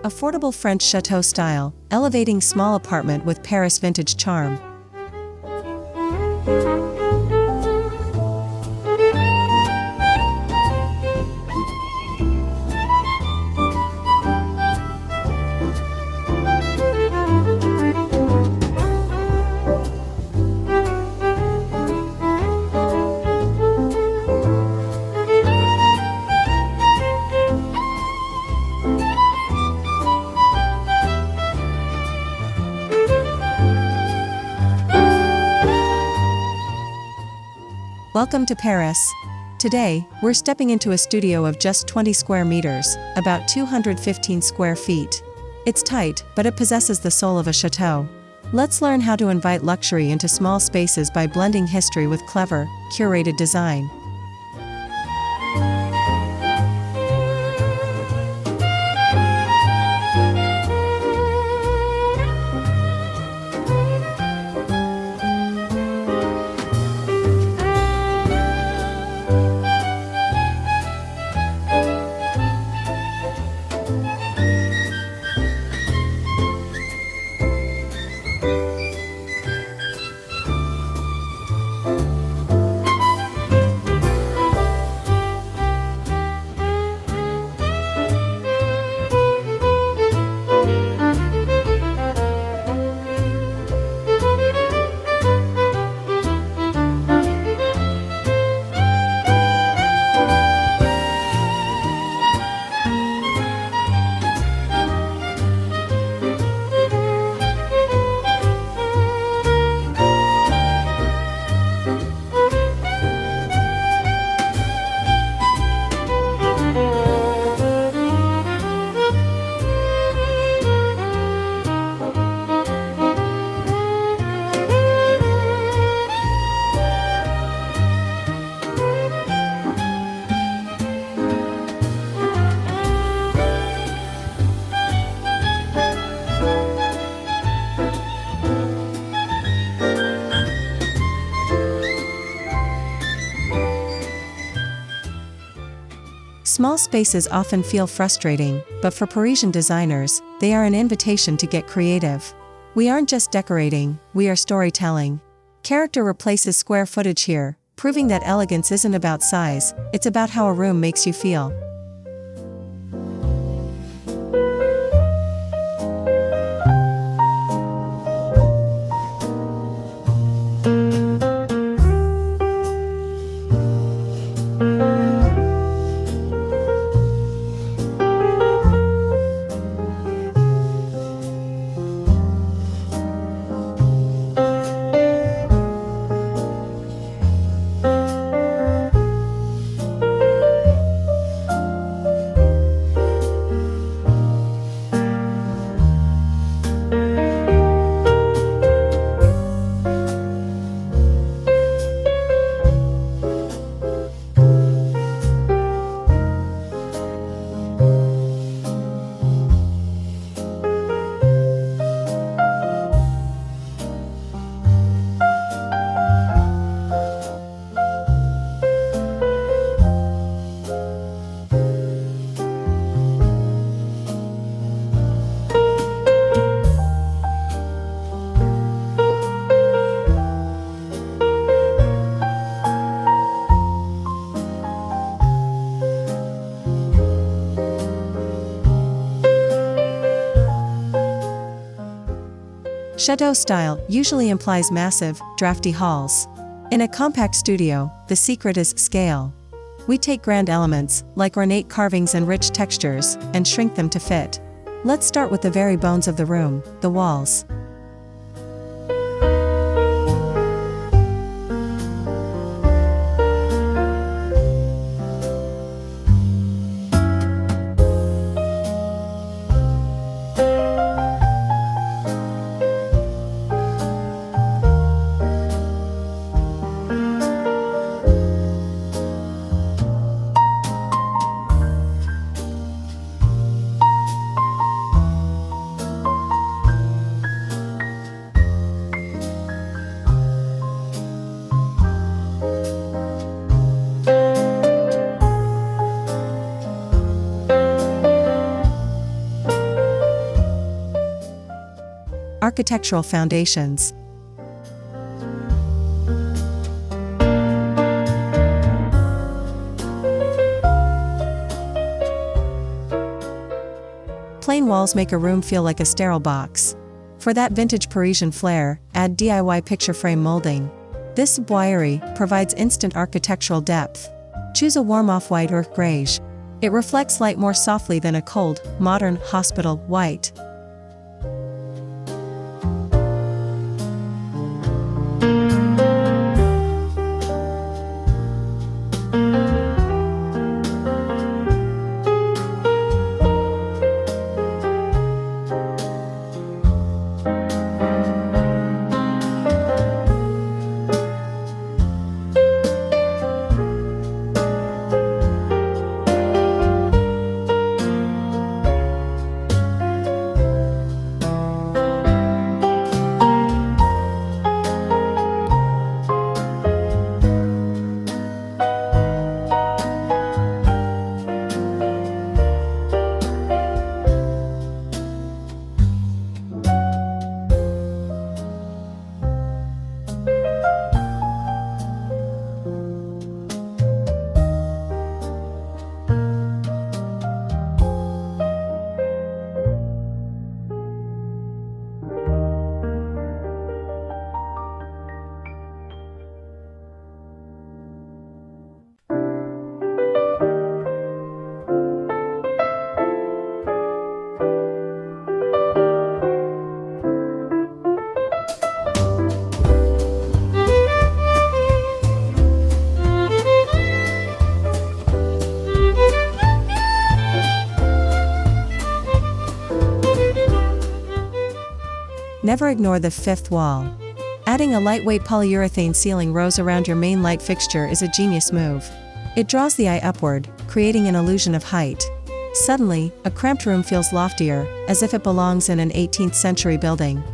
Affordable French Chateau style, elevating small apartment with Paris vintage charm. Welcome to Paris. Today, we're stepping into a studio of just 20 square meters, about 215 square feet. It's tight, but it possesses the soul of a chateau. Let's learn how to invite luxury into small spaces by blending history with clever, curated design. Small spaces often feel frustrating, but for Parisian designers, they are an invitation to get creative. We aren't just decorating, we are storytelling. Character replaces square footage here, proving that elegance isn't about size, it's about how a room makes you feel. Chateau style usually implies massive, drafty halls. In a compact studio, the secret is scale. We take grand elements, like ornate carvings and rich textures, and shrink them to fit. Let's start with the very bones of the room, the walls. Architectural foundations. Plain walls make a room feel like a sterile box. For that vintage Parisian flair, add DIY picture frame molding. This Boiserie provides instant architectural depth. Choose a warm off-white or greige. It reflects light more softly than a cold, modern, hospital white. Never ignore the fifth wall. Adding a lightweight polyurethane ceiling rose around your main light fixture is a genius move. It draws the eye upward, creating an illusion of height. Suddenly, a cramped room feels loftier, as if it belongs in an 18th century building.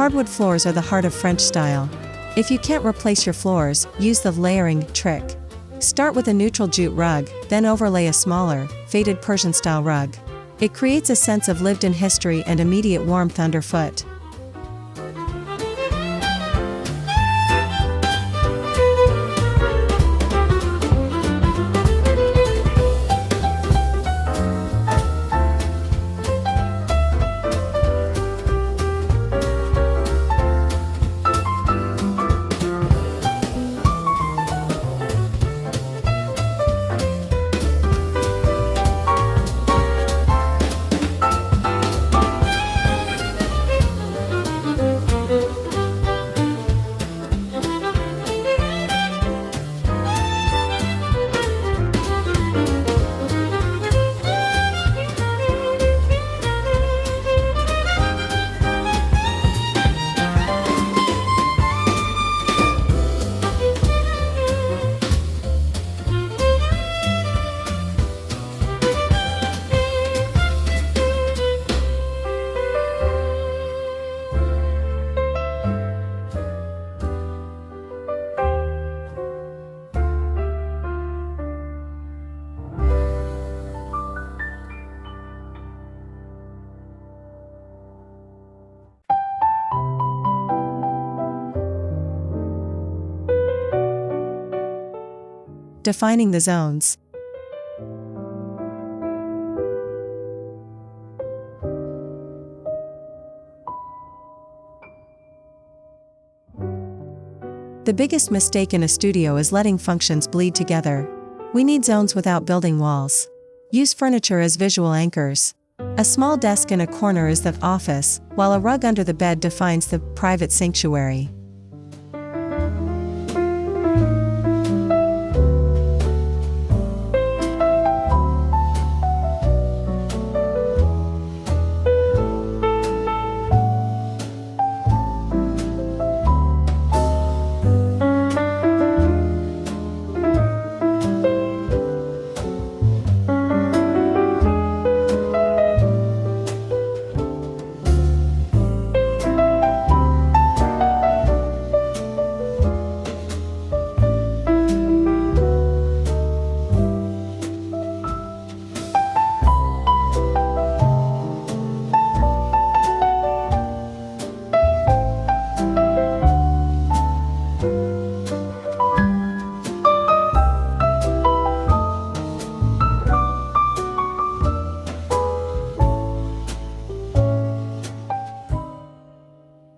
Hardwood floors are the heart of French style. If you can't replace your floors, use the layering trick. Start with a neutral jute rug, then overlay a smaller, faded Persian-style rug. It creates a sense of lived-in history and immediate warmth underfoot. defining the zones. The biggest mistake in a studio is letting functions bleed together. We need zones without building walls. Use furniture as visual anchors. A small desk in a corner is the office, while a rug under the bed defines the private sanctuary.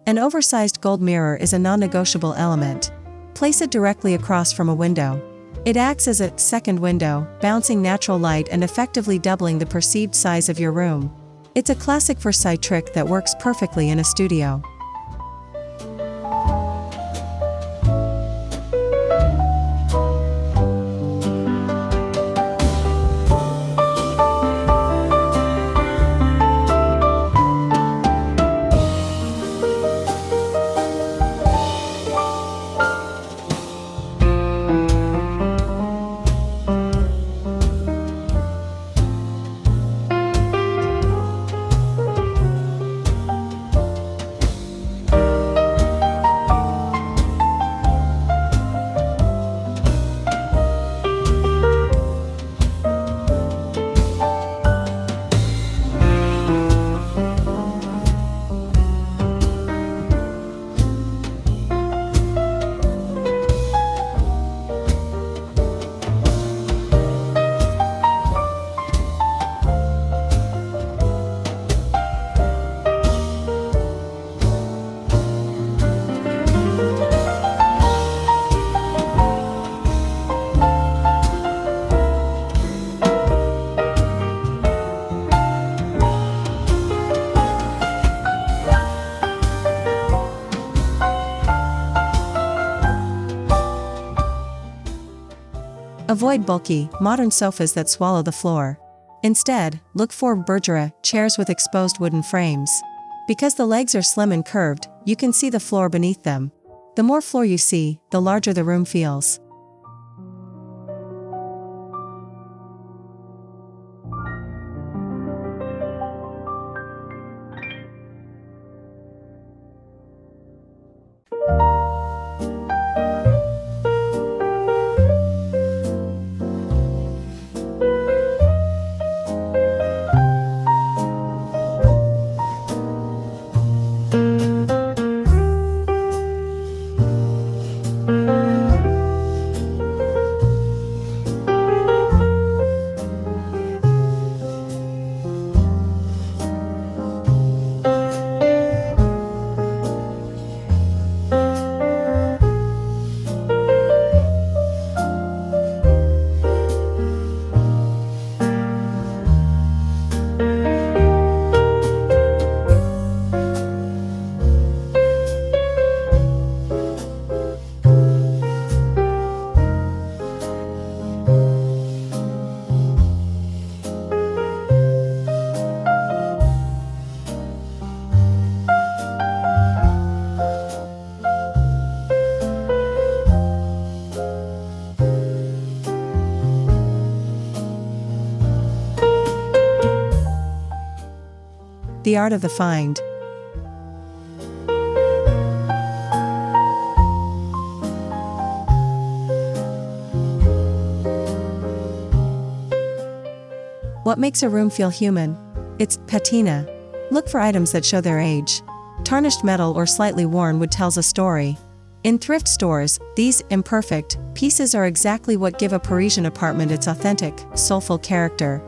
An oversized gold mirror is a non-negotiable element. Place it directly across from a window. It acts as a second window, bouncing natural light and effectively doubling the perceived size of your room. It's a classic Versailles trick that works perfectly in a studio. Avoid bulky, modern sofas that swallow the floor. Instead, look for Bergère chairs with exposed wooden frames. Because the legs are slim and curved, you can see the floor beneath them. The more floor you see, the larger the room feels. The art of the find. What makes a room feel human? It's patina. Look for items that show their age. Tarnished metal or slightly worn wood tells a story. In thrift stores, these imperfect pieces are exactly what give a Parisian apartment its authentic, soulful character.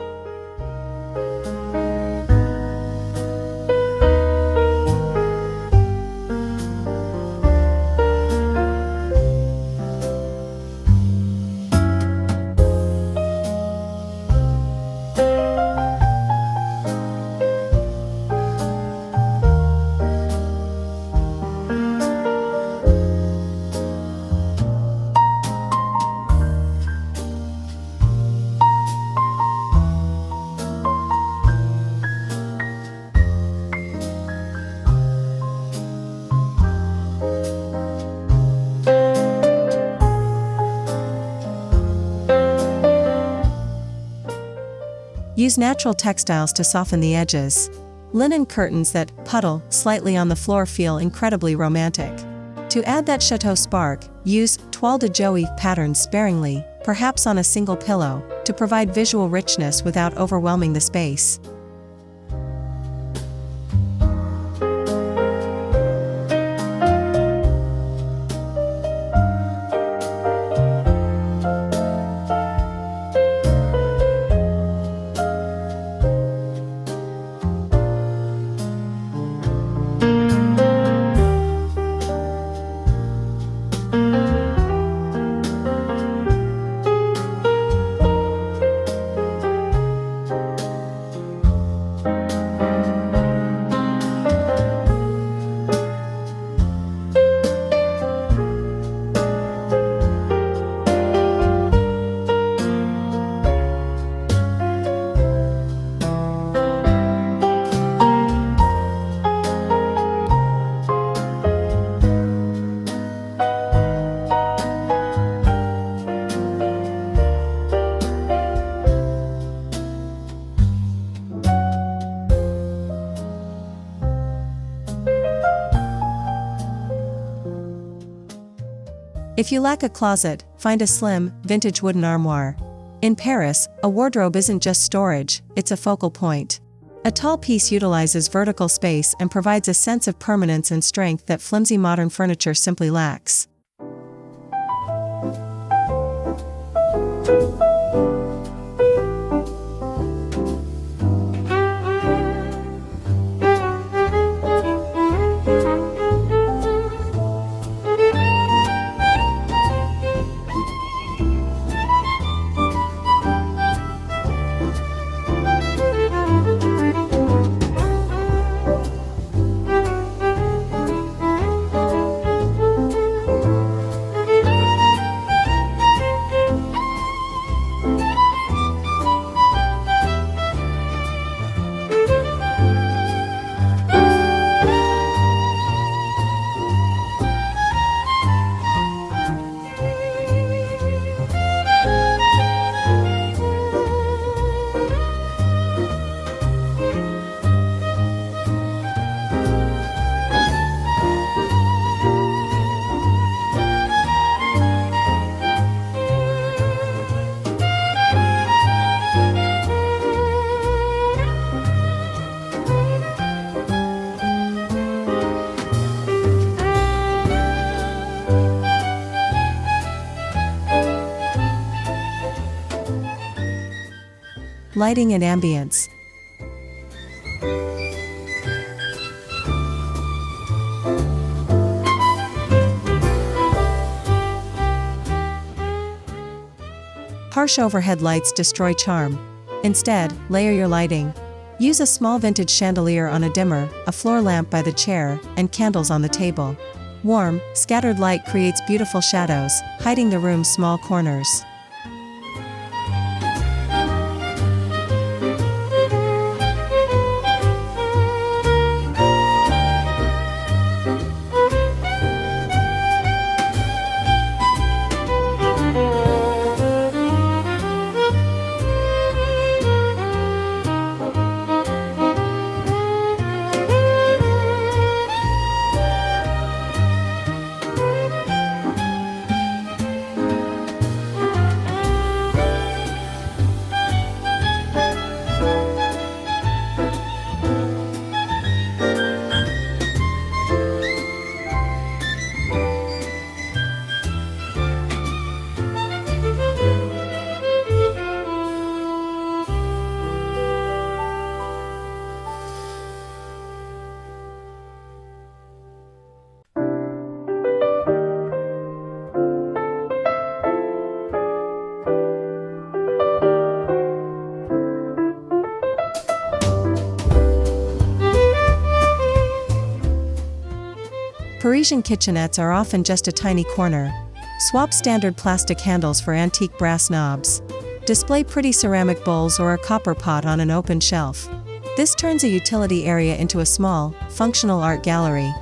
Use natural textiles to soften the edges. Linen curtains that puddle slightly on the floor feel incredibly romantic. To add that chateau spark, use toile de Jouy patterns sparingly, perhaps on a single pillow, to provide visual richness without overwhelming the space. If you lack a closet, find a slim, vintage wooden armoire. In Paris, a wardrobe isn't just storage, it's a focal point. A tall piece utilizes vertical space and provides a sense of permanence and strength that flimsy modern furniture simply lacks. Lighting and ambience. Harsh overhead lights destroy charm. Instead, layer your lighting. Use a small vintage chandelier on a dimmer, a floor lamp by the chair, and candles on the table. Warm, scattered light creates beautiful shadows, hiding the room's small corners. Parisian kitchenettes are often just a tiny corner. Swap standard plastic handles for antique brass knobs. Display pretty ceramic bowls or a copper pot on an open shelf. This turns a utility area into a small, functional art gallery.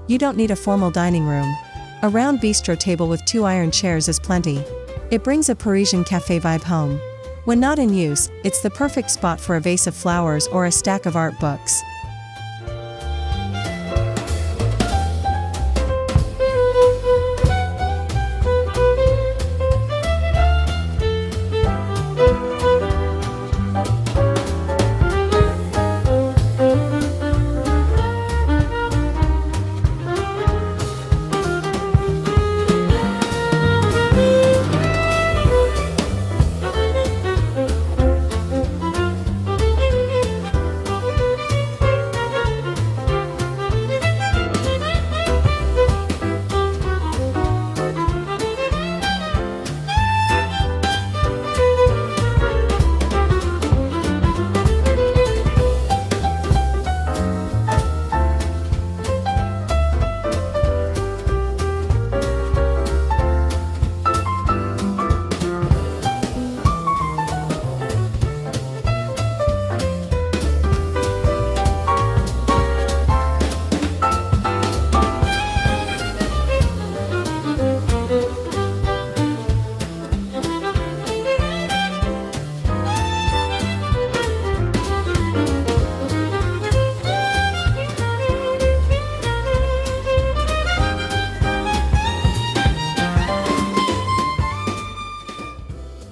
You don't need a formal dining room. A round bistro table with 2 iron chairs is plenty. It brings a Parisian cafe vibe home. When not in use, it's the perfect spot for a vase of flowers or a stack of art books.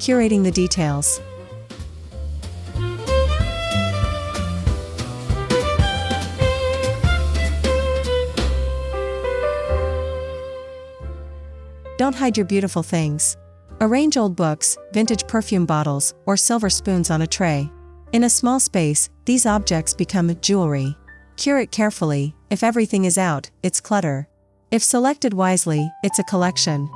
Curating the details. Don't hide your beautiful things. Arrange old books, vintage perfume bottles, or silver spoons on a tray. In a small space, these objects become jewelry. Curate carefully. If everything is out, it's clutter. If selected wisely, it's a collection.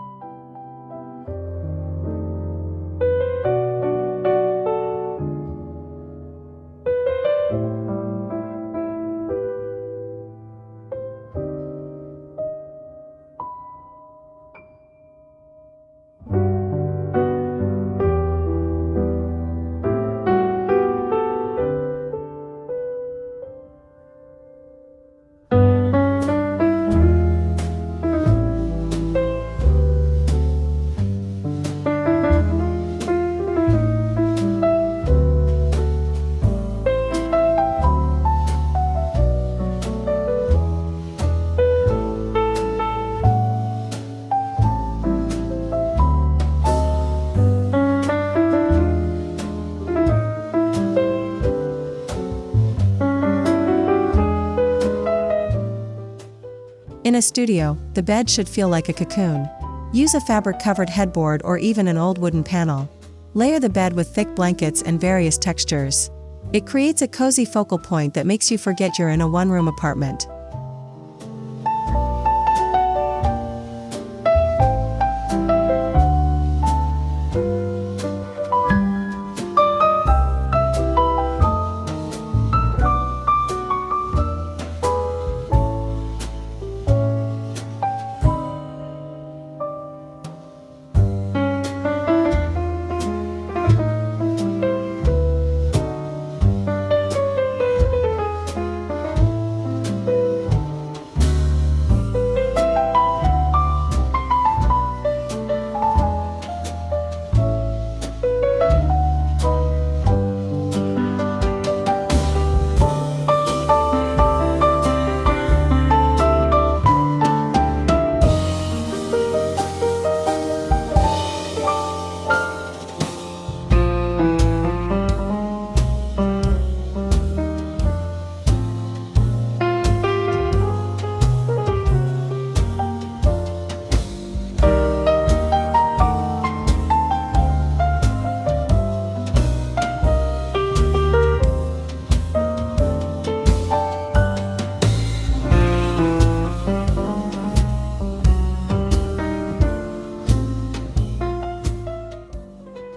In a studio, the bed should feel like a cocoon. Use a fabric-covered headboard or even an old wooden panel. Layer the bed with thick blankets and various textures. It creates a cozy focal point that makes you forget you're in a one-room apartment.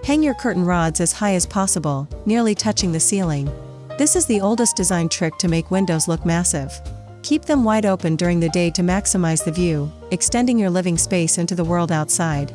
Hang your curtain rods as high as possible, nearly touching the ceiling. This is the oldest design trick to make windows look massive. Keep them wide open during the day to maximize the view, extending your living space into the world outside.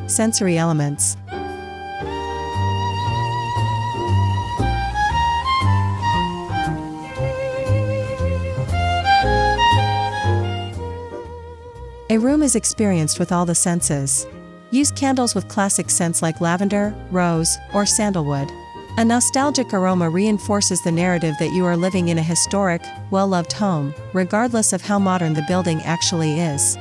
Sensory elements. A room is experienced with all the senses. Use candles with classic scents like lavender, rose, or sandalwood. A nostalgic aroma reinforces the narrative that you are living in a historic, well-loved home, regardless of how modern the building actually is.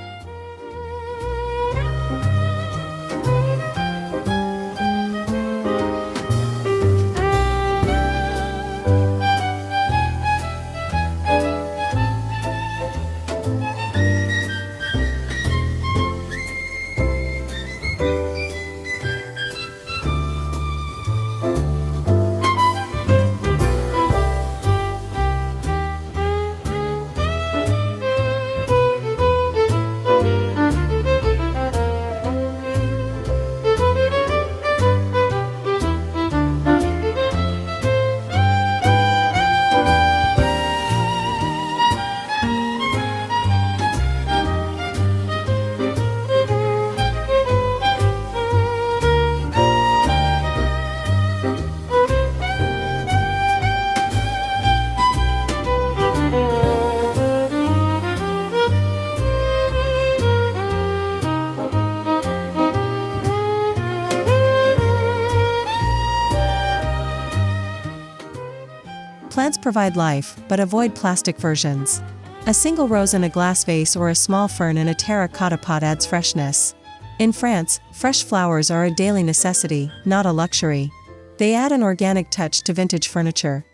Plants provide life, but avoid plastic versions. A single rose in a glass vase or a small fern in a terracotta pot adds freshness. In France, fresh flowers are a daily necessity, not a luxury. They add an organic touch to vintage furniture.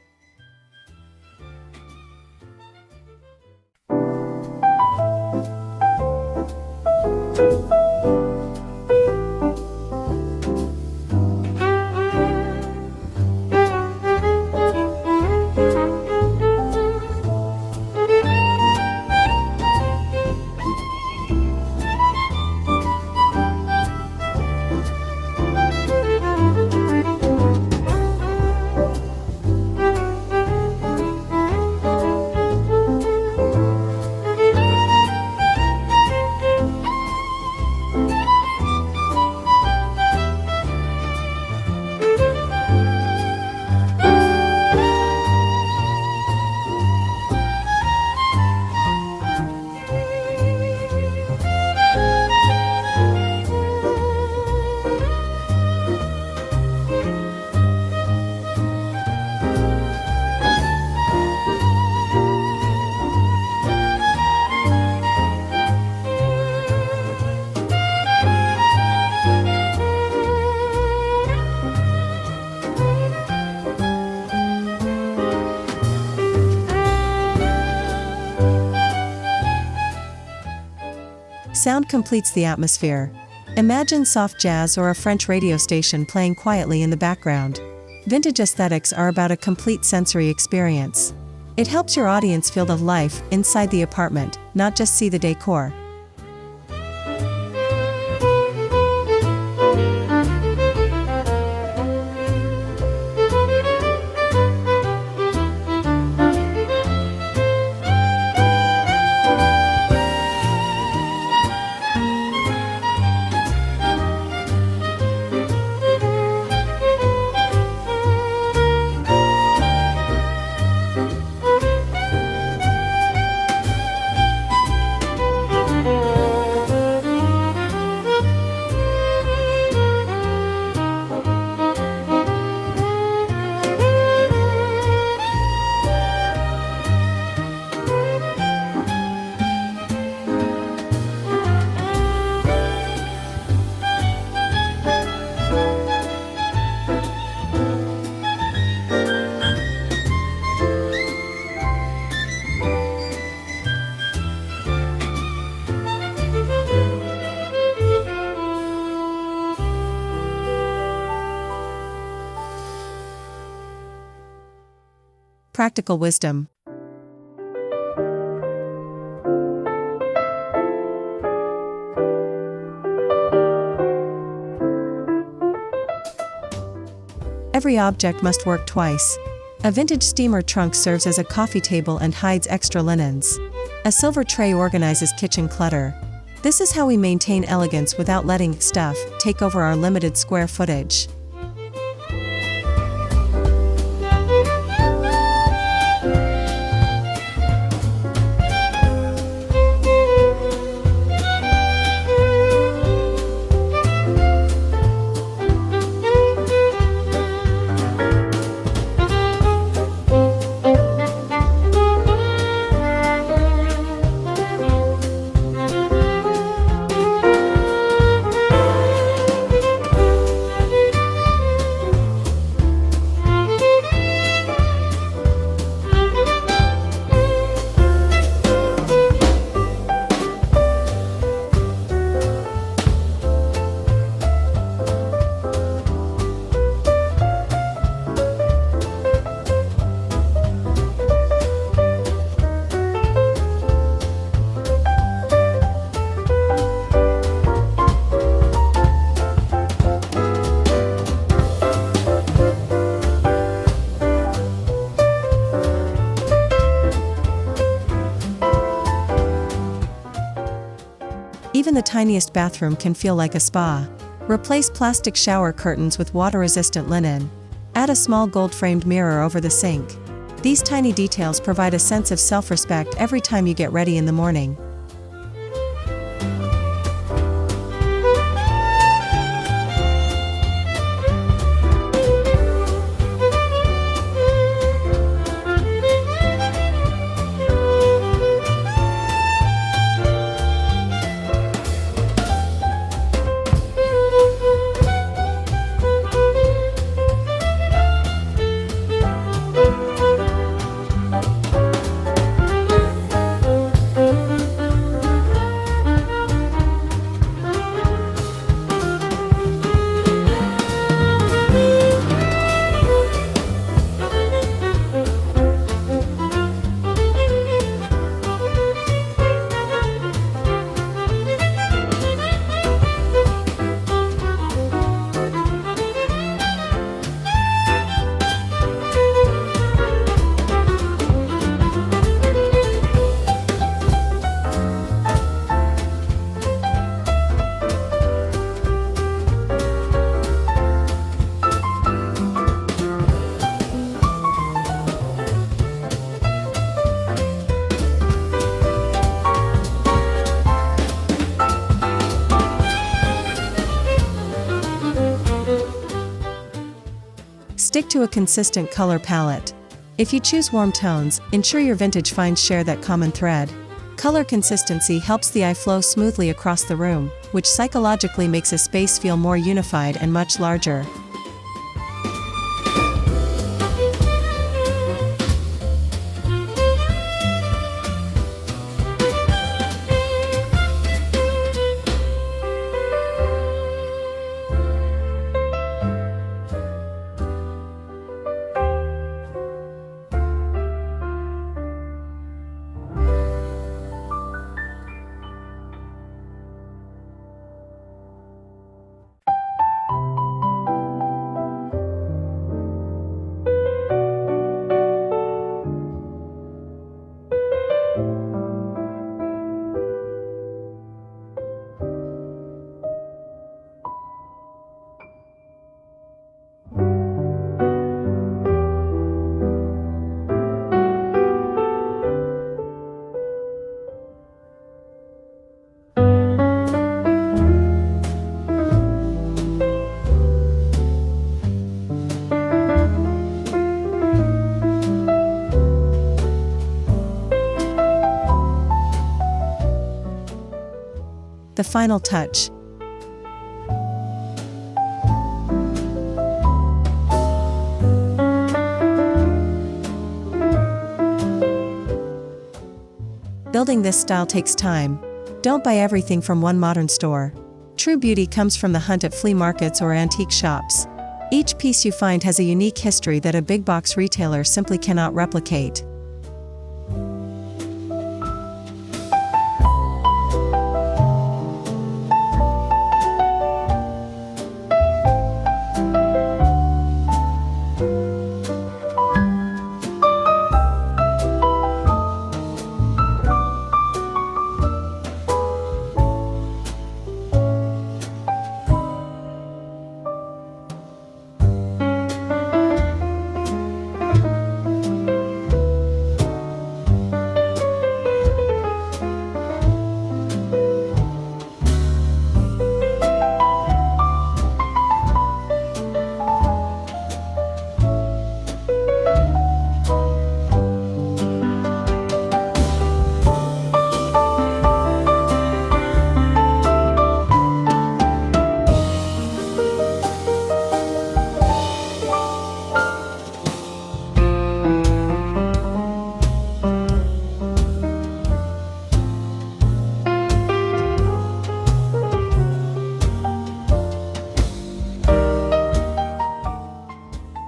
Sound completes the atmosphere. Imagine soft jazz or a French radio station playing quietly in the background. Vintage aesthetics are about a complete sensory experience. It helps your audience feel the life inside the apartment, not just see the decor. Practical wisdom. Every object must work twice. A vintage steamer trunk serves as a coffee table and hides extra linens. A silver tray organizes kitchen clutter. This is how we maintain elegance without letting stuff take over our limited square footage. Even the tiniest bathroom can feel like a spa. Replace plastic shower curtains with water-resistant linen. Add a small gold-framed mirror over the sink. These tiny details provide a sense of self-respect every time you get ready in the morning. Stick to a consistent color palette. If you choose warm tones, ensure your vintage finds share that common thread. Color consistency helps the eye flow smoothly across the room, which psychologically makes a space feel more unified and much larger. the final touch. Building this style takes time. Don't buy everything from one modern store. True beauty comes from the hunt at flea markets or antique shops. Each piece you find has a unique history that a big box retailer simply cannot replicate.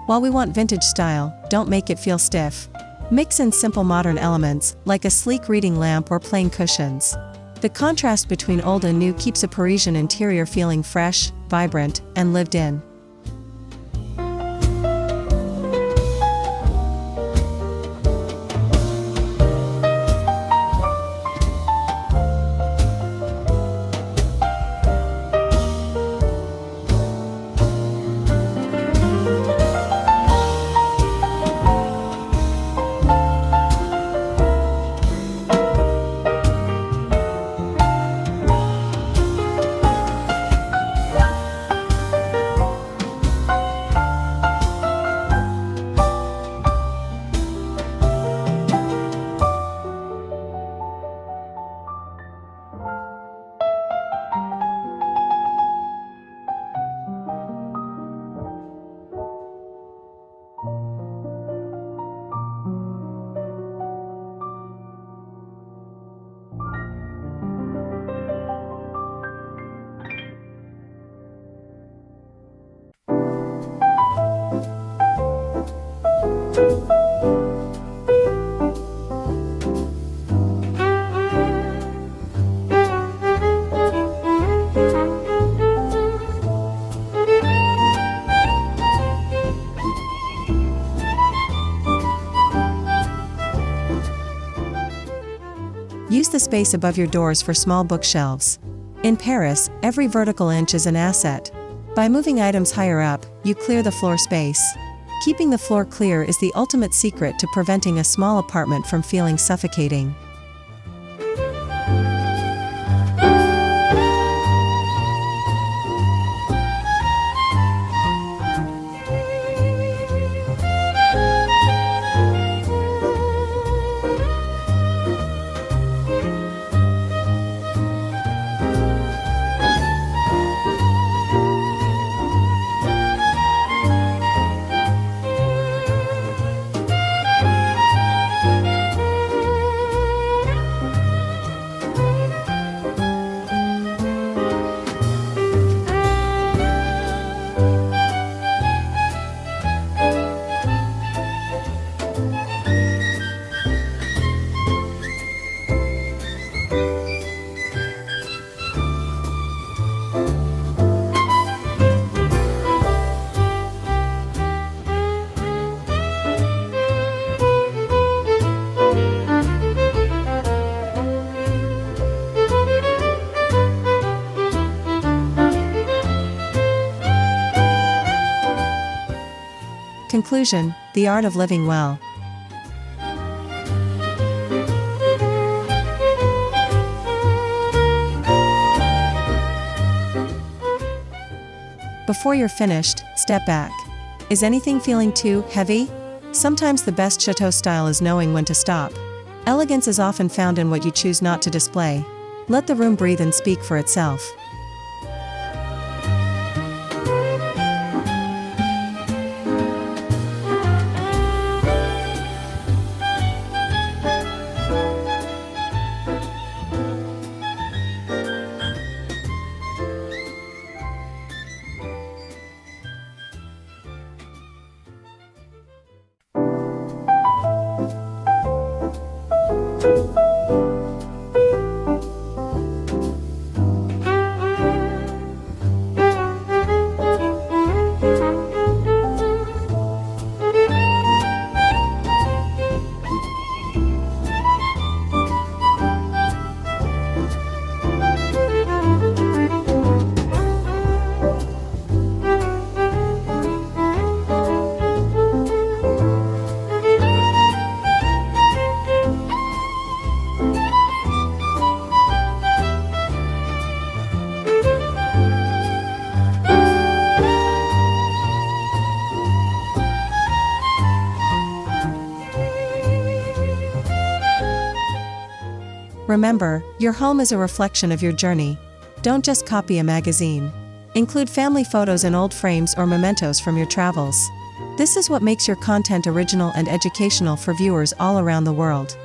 While we want vintage style, don't make it feel stiff. Mix in simple modern elements, like a sleek reading lamp or plain cushions. The contrast between old and new keeps a Parisian interior feeling fresh, vibrant, and lived in. Use the space above your doors for small bookshelves. In Paris, every vertical inch is an asset. By moving items higher up, you clear the floor space. Keeping the floor clear is the ultimate secret to preventing a small apartment from feeling suffocating. Conclusion: the art of living well. Before you're finished, step back. Is anything feeling too heavy? Sometimes the best chateau style is knowing when to stop. Elegance is often found in what you choose not to display. Let the room breathe and speak for itself. Remember, your home is a reflection of your journey. Don't just copy a magazine. Include family photos and old frames or mementos from your travels. This is what makes your content original and educational for viewers all around the world.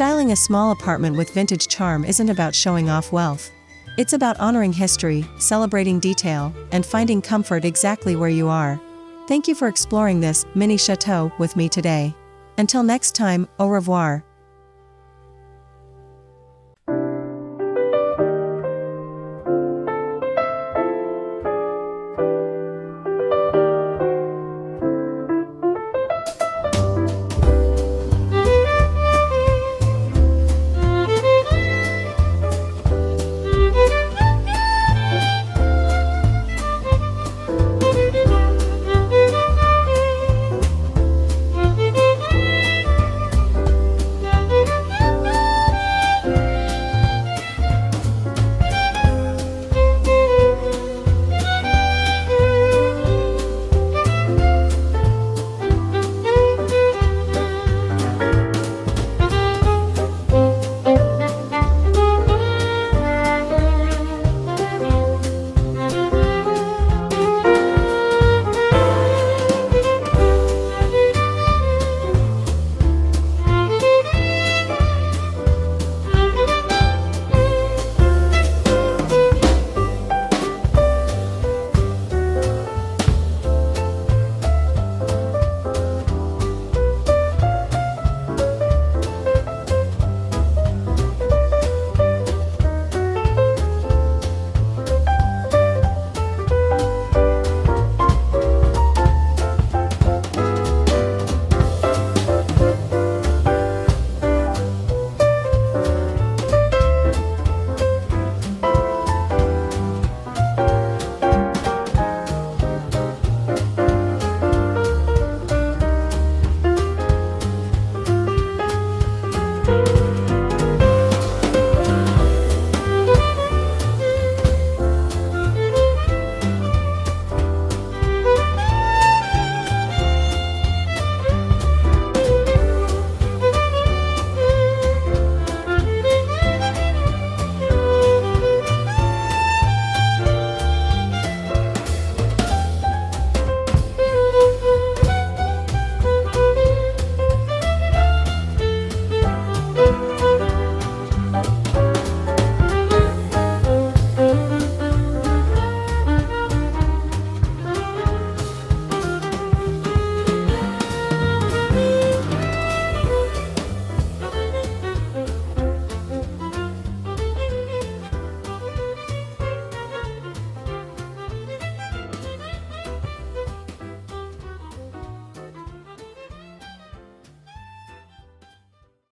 Styling a small apartment with vintage charm isn't about showing off wealth. It's about honoring history, celebrating detail, and finding comfort exactly where you are. Thank you for exploring this mini chateau with me today. Until next time, au revoir.